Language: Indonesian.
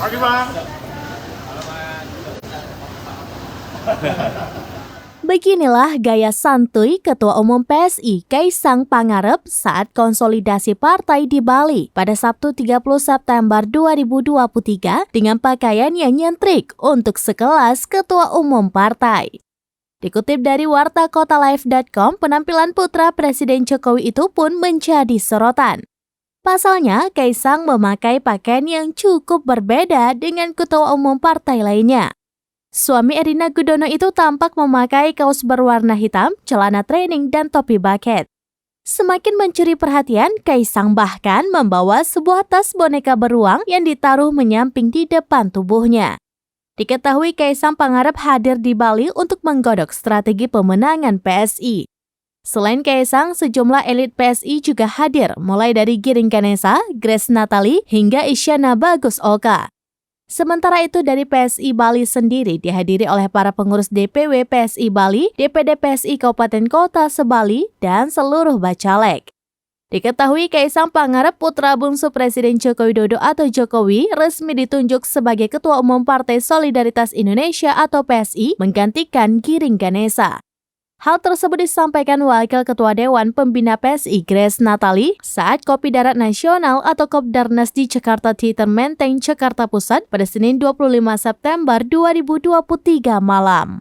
Pagi Bang. Beginilah gaya santuy Ketua Umum PSI Kaisang Pangarep saat konsolidasi partai di Bali pada Sabtu 30 September 2023 dengan pakaian yang nyentrik untuk sekelas Ketua Umum partai. Dikutip dari wartakotalive.com, penampilan putra Presiden Jokowi itu pun menjadi sorotan. Pasalnya, Kaisang memakai pakaian yang cukup berbeda dengan Ketua Umum partai lainnya. Suami Erina Gudono itu tampak memakai kaos berwarna hitam, celana training, dan topi bucket. Semakin mencuri perhatian, Kaisang bahkan membawa sebuah tas boneka beruang yang ditaruh menyamping di depan tubuhnya. Diketahui Kaisang Pangarep hadir di Bali untuk menggodok strategi pemenangan PSI. Selain Kaisang, sejumlah elit PSI juga hadir, mulai dari Giring Ganesa, Grace Natali, hingga Isyana Bagus Oka. Sementara itu dari PSI Bali sendiri dihadiri oleh para pengurus DPW PSI Bali, DPD PSI Kabupaten Kota Sebali, dan seluruh Bacalek. Diketahui Kaisang Pangarep putra bungsu Presiden Joko Widodo atau Jokowi resmi ditunjuk sebagai Ketua Umum Partai Solidaritas Indonesia atau PSI menggantikan Giring Ganesa. Hal tersebut disampaikan Wakil Ketua Dewan Pembina PSI Grace Natali saat Kopi Darat Nasional atau Kopdarnas di Jakarta Theater Menteng, Jakarta Pusat pada Senin 25 September 2023 malam.